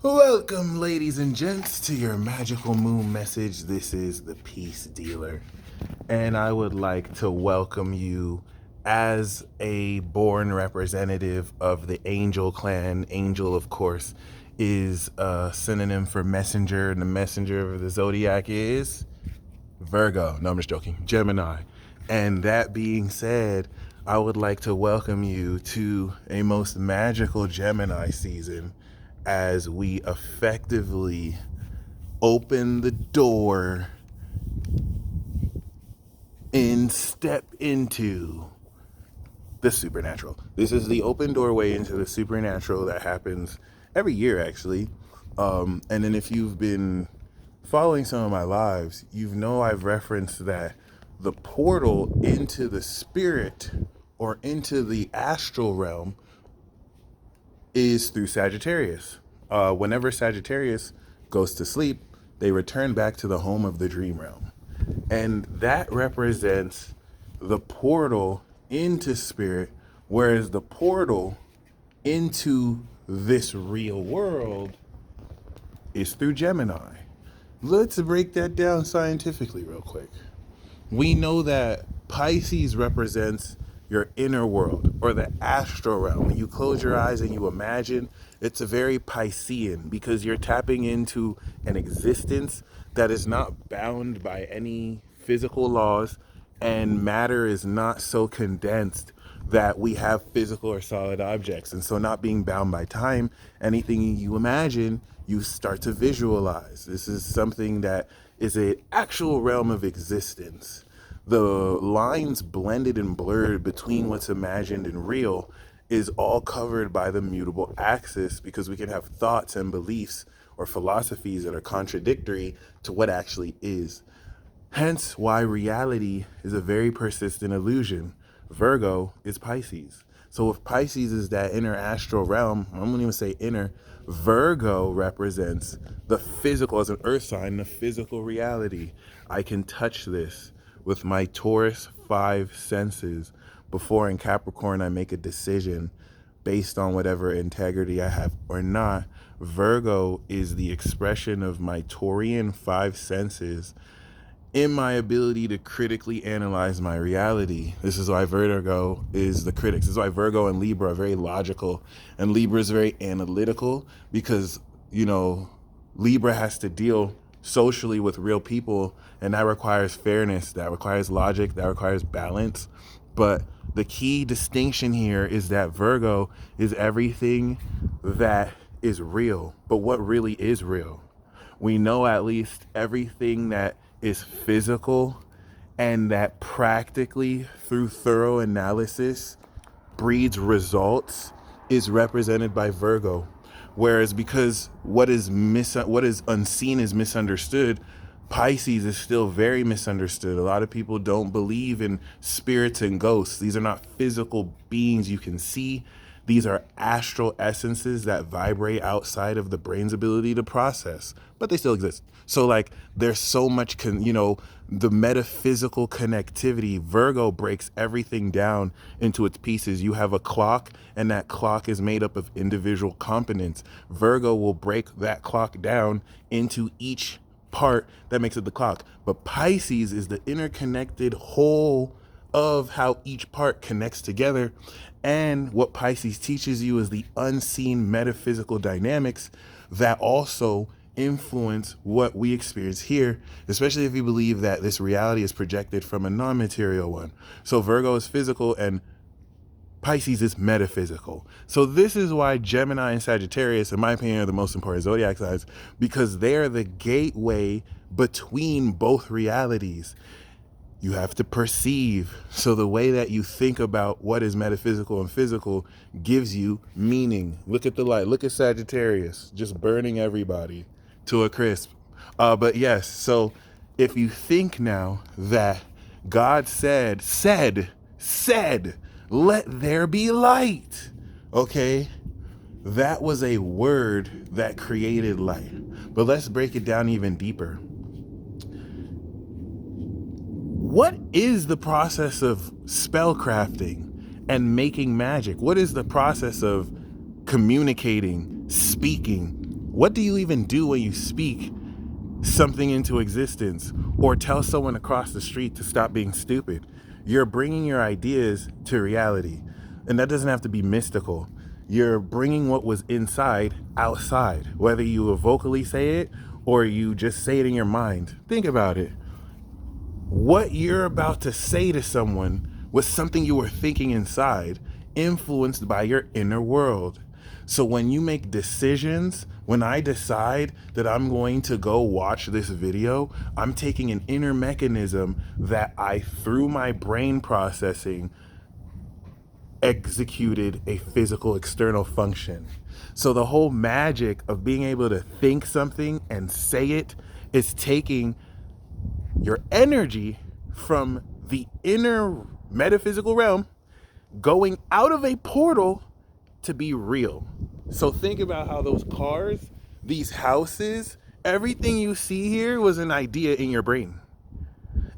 Welcome, ladies and gents, to your magical moon message. This is the Peace Dealer, and I would like to welcome you as a born representative of the Angel clan. Angel, of course, is a synonym for messenger, and the messenger of the zodiac is Virgo. No, I'm just joking. Gemini. And that being said, I would like to welcome you to a most magical Gemini season as we effectively open the door and step into the supernatural. This is the open doorway into the supernatural that happens every year, actually. And then if you've been following some of my lives, I've referenced that the portal into the spirit or into the astral realm is through Sagittarius. Whenever Sagittarius goes to sleep, they return back to the home of the dream realm. And that represents the portal into spirit, whereas the portal into this real world is through Gemini. Let's break that down scientifically real quick. We know that Pisces represents your inner world or the astral realm. When you close your eyes and you imagine, it's a very Piscean because you're tapping into an existence that is not bound by any physical laws, and matter is not so condensed that we have physical or solid objects. And so, not being bound by time, anything you imagine, you start to visualize. This is something that is an actual realm of existence. The lines blended and blurred between what's imagined and real is all covered by the mutable axis, because we can have thoughts and beliefs or philosophies that are contradictory to what actually is. Hence why reality is a very persistent illusion. Virgo is Pisces. So if Pisces is that inner astral realm, I won't even say inner, Virgo represents the physical, as an earth sign, the physical reality. I can touch this with my Taurus 5 senses. Before in Capricorn, I make a decision based on whatever integrity I have or not. Virgo is the expression of my Taurian 5 senses in my ability to critically analyze my reality. This is why Virgo is the critics. This is why Virgo and Libra are very logical, and Libra is very analytical, because, Libra has to deal socially with real people, and that requires fairness, that requires logic, that requires balance. But the key distinction here is that Virgo is everything that is real. But what really is real? We know at least everything that is physical and that practically through thorough analysis breeds results is represented by Virgo. Whereas because what is unseen is misunderstood, Pisces is still very misunderstood. A lot of people don't believe in spirits and ghosts. These are not physical beings you can see. These are astral essences that vibrate outside of the brain's ability to process, but they still exist. So there's so much, the metaphysical connectivity. Virgo breaks everything down into its pieces. You have a clock, and that clock is made up of individual components. Virgo will break that clock down into each part that makes it the clock. But Pisces is the interconnected whole of how each part connects together. And what Pisces teaches you is the unseen metaphysical dynamics that also influence what we experience here, especially if you believe that this reality is projected from a non-material one. So Virgo is physical and Pisces is metaphysical. So this is why Gemini and Sagittarius, in my opinion, are the most important zodiac signs, because they're the gateway between both realities. You have to perceive. So the way that you think about what is metaphysical and physical gives you meaning. Look at the light. Look at Sagittarius, just burning everybody to a crisp. But yes, so if you think now that God said, let there be light, okay? That was a word that created light. But let's break it down even deeper. What is the process of spell crafting and making magic? What is the process of communicating, speaking? What do you even do when you speak something into existence or tell someone across the street to stop being stupid? You're bringing your ideas to reality. And that doesn't have to be mystical. You're bringing what was inside outside, whether you vocally say it or you just say it in your mind. Think about it. What you're about to say to someone was something you were thinking inside, influenced by your inner world. So when you make decisions, when I decide that I'm going to go watch this video, I'm taking an inner mechanism that I, through my brain processing, executed a physical external function. So the whole magic of being able to think something and say it is taking your energy from the inner metaphysical realm, going out of a portal to be real. So think about how those cars, these houses, everything you see here was an idea in your brain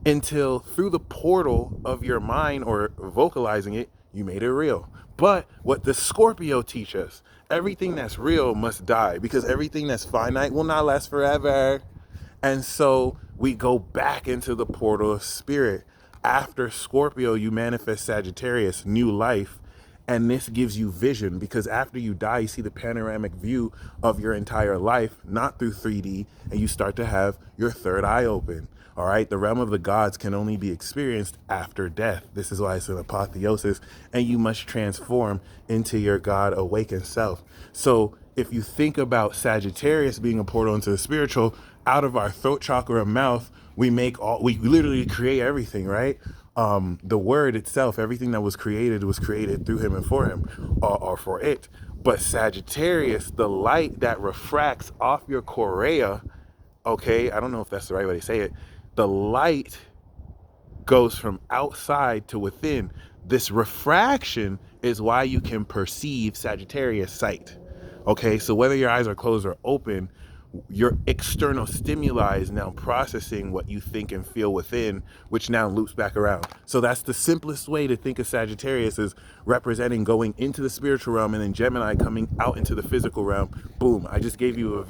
until through the portal of your mind or vocalizing it, you made it real. But what the Scorpio teach us, everything that's real must die, because everything that's finite will not last forever. And so we go back into the portal of spirit. After Scorpio, you manifest Sagittarius, new life. And this gives you vision, because after you die, you see the panoramic view of your entire life, not through 3D, and you start to have your third eye open. All right, the realm of the gods can only be experienced after death. This is why it's an apotheosis, and you must transform into your God awakened self. So if you think about Sagittarius being a portal into the spiritual, out of our throat chakra and mouth, we literally create everything, right? The word itself, everything that was created through him and for him, or for it. But Sagittarius, the light that refracts off your chorea, okay, I don't know if that's the right way to say it, the light goes from outside to within. This refraction is why you can perceive Sagittarius sight. Okay, so whether your eyes are closed or open, your external stimuli is now processing what you think and feel within, which now loops back around. So that's the simplest way to think of Sagittarius, is representing going into the spiritual realm, and then Gemini coming out into the physical realm. Boom, I just gave you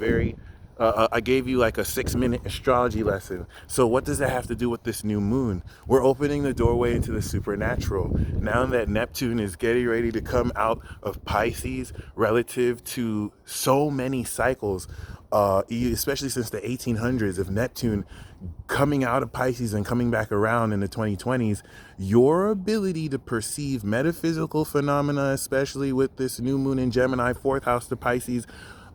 I gave you like a 6-minute astrology lesson. So what does that have to do with this new moon? We're opening the doorway into the supernatural. Now that Neptune is getting ready to come out of Pisces relative to so many cycles, especially since the 1800s of Neptune coming out of Pisces and coming back around in the 2020s, your ability to perceive metaphysical phenomena, especially with this new moon in Gemini, 4th house to Pisces,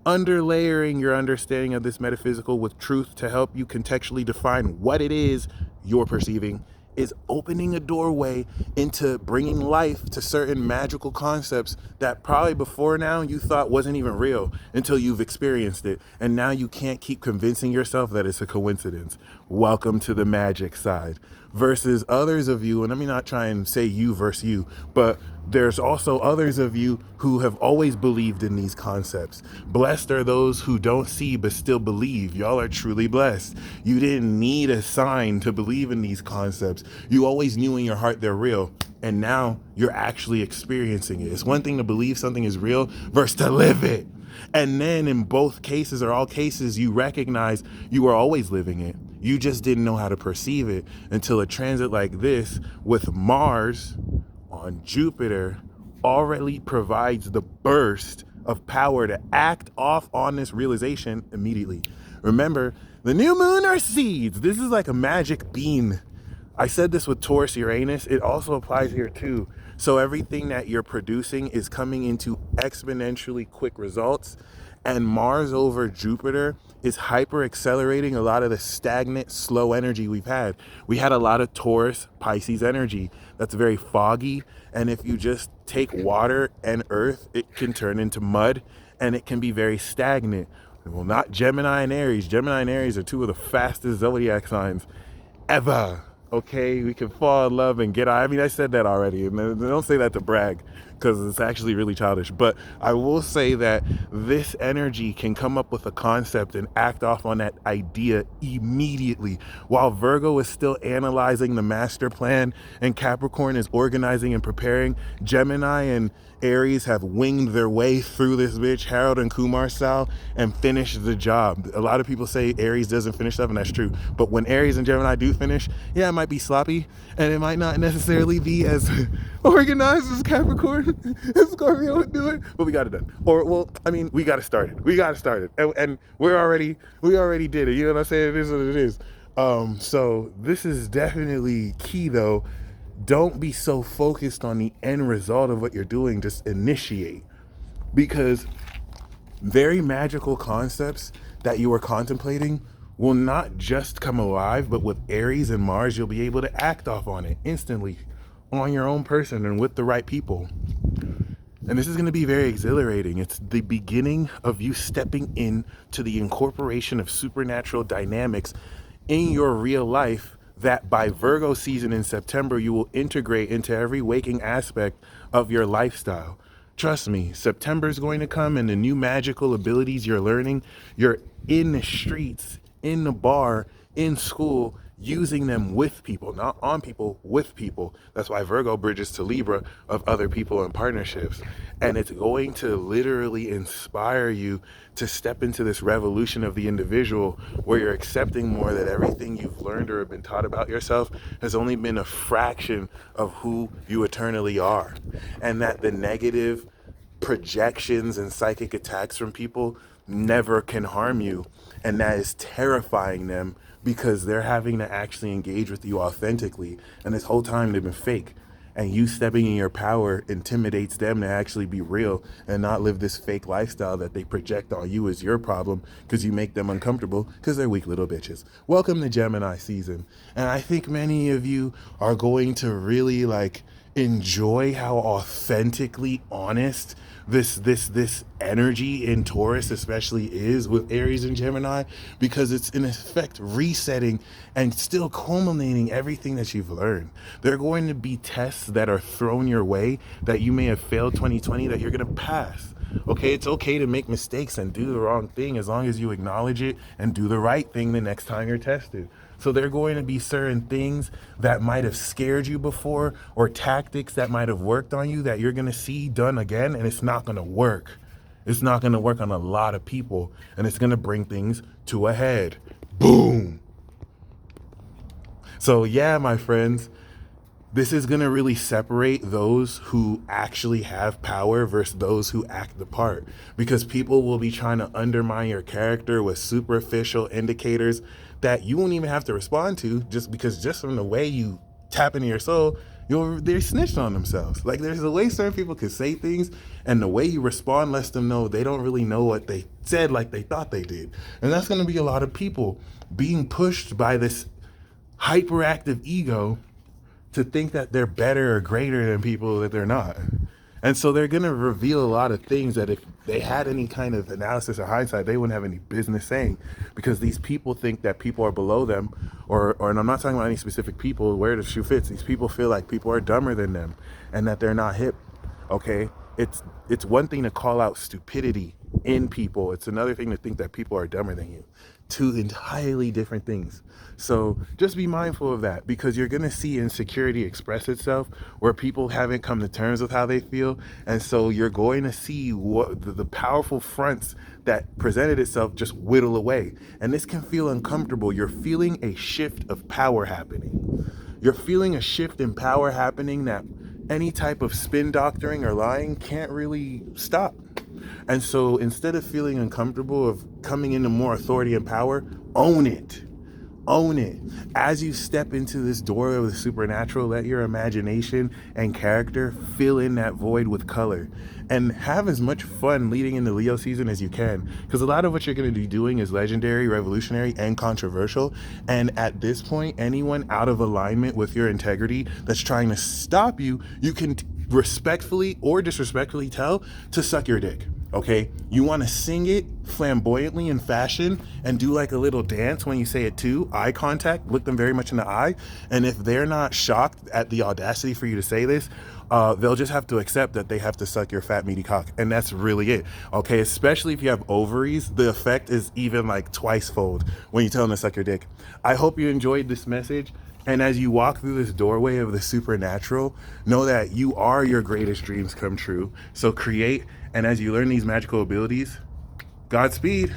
underlayering your understanding of this metaphysical with truth to help you contextually define what it is you're perceiving, is opening a doorway into bringing life to certain magical concepts that probably before now you thought wasn't even real until you've experienced it. And now you can't keep convincing yourself that it's a coincidence. Welcome to the magic side. Versus others of you, and let me not try and say you versus you, but there's also others of you who have always believed in these concepts. Blessed are those who don't see but still believe. Y'all are truly blessed. You didn't need a sign to believe in these concepts. You always knew in your heart they're real, and now you're actually experiencing it. It's one thing to believe something is real versus to live it. And then in both cases, or all cases, you recognize you were always living it. You just didn't know how to perceive it until a transit like this with Mars on Jupiter already provides the burst of power to act off on this realization immediately. Remember, the new moon are seeds. This is like a magic bean. I said this with Taurus, Uranus. It also applies here too. So everything that you're producing is coming into exponentially quick results. And Mars over Jupiter is hyper accelerating a lot of the stagnant, slow energy we've had. We had a lot of Taurus, Pisces energy that's very foggy. And if you just take water and earth, it can turn into mud, and it can be very stagnant. Well, not Gemini and Aries. Gemini and Aries are two of the fastest zodiac signs ever. Okay, we can fall in love and get out. I mean, I said that already. And don't say that to brag. because it's actually really childish. But I will say that this energy can come up with a concept and act off on that idea immediately, while Virgo is still analyzing the master plan and Capricorn is organizing and preparing. Gemini and Aries have winged their way through this bitch, Harold and Kumar style, and finished the job. A lot of people say Aries doesn't finish stuff, and that's true. But when Aries and Gemini do finish, yeah, it might be sloppy, and it might not necessarily be as organized as Capricorn and Scorpio would do it, but we got it done. Or, well, I mean, we got it started. And we already did it. You know what I'm saying? It is what it is. So this is definitely key, though. Don't be so focused on the end result of what you're doing. Just initiate, because very magical concepts that you are contemplating will not just come alive, but with Aries and Mars, you'll be able to act off on it instantly on your own person and with the right people. And this is going to be very exhilarating. It's the beginning of you stepping into the incorporation of supernatural dynamics in your real life that by Virgo season in September, you will integrate into every waking aspect of your lifestyle. Trust me, September is going to come, and the new magical abilities you're learning, you're in the streets, in the bar, in school, using them with people, not on people, with people. That's why Virgo bridges to Libra of other people and partnerships. And it's going to literally inspire you to step into this revolution of the individual, where you're accepting more that everything you've learned or been taught about yourself has only been a fraction of who you eternally are. And that the negative projections and psychic attacks from people never can harm you. And that is terrifying them, because they're having to actually engage with you authentically. And this whole time they've been fake. And you stepping in your power intimidates them to actually be real and not live this fake lifestyle that they project on you as your problem, because you make them uncomfortable because they're weak little bitches. Welcome to Gemini season. And I think many of you are going to really enjoy how authentically honest this energy in Taurus especially is with Aries and Gemini, because it's in effect resetting and still culminating everything that you've learned. There are going to be tests that are thrown your way that you may have failed 2020 that you're going to pass. Okay, it's okay to make mistakes and do the wrong thing, as long as you acknowledge it and do the right thing the next time you're tested. So there are going to be certain things that might have scared you before, or tactics that might have worked on you, that you're going to see done again, and it's not going to work. It's not going to work on a lot of people, and it's going to bring things to a head. Boom. So yeah, my friends, this is going to really separate those who actually have power versus those who act the part, because people will be trying to undermine your character with superficial indicators that you won't even have to respond to, just from the way you tap into your soul, they're snitched on themselves. There's a way certain people can say things, and the way you respond lets them know they don't really know what they said like they thought they did. And that's going to be a lot of people being pushed by this hyperactive ego to think that they're better or greater than people that they're not. And so they're going to reveal a lot of things that if they had any kind of analysis or hindsight, they wouldn't have any business saying, because these people think that people are below them, and I'm not talking about any specific people, where the shoe fits. These people feel like people are dumber than them and that they're not hip. Okay? It's one thing to call out stupidity in people. It's another thing to think that people are dumber than you. Two entirely different things. So just be mindful of that, because you're going to see insecurity express itself where people haven't come to terms with how they feel. And so you're going to see what the powerful fronts that presented itself just whittle away. And this can feel uncomfortable. You're feeling a shift of power happening. You're feeling a shift in power happening that any type of spin doctoring or lying can't really stop. And so instead of feeling uncomfortable of coming into more authority and power, own it. Own it. As you step into this door of the supernatural, let your imagination and character fill in that void with color. And have as much fun leading into Leo season as you can. Because a lot of what you're going to be doing is legendary, revolutionary, and controversial. And at this point, anyone out of alignment with your integrity that's trying to stop you, you can respectfully or disrespectfully tell to suck your dick. Okay, you want to sing it flamboyantly in fashion and do like a little dance when you say it too. Eye contact, look them very much in the eye. And if they're not shocked at the audacity for you to say this, they'll just have to accept that they have to suck your fat meaty cock, and that's really it. Okay, especially if you have ovaries, the effect is even like twice fold when you tell them to suck your dick. I hope you enjoyed this message. And as you walk through this doorway of the supernatural, know that you are your greatest dreams come true. So create, and as you learn these magical abilities, Godspeed.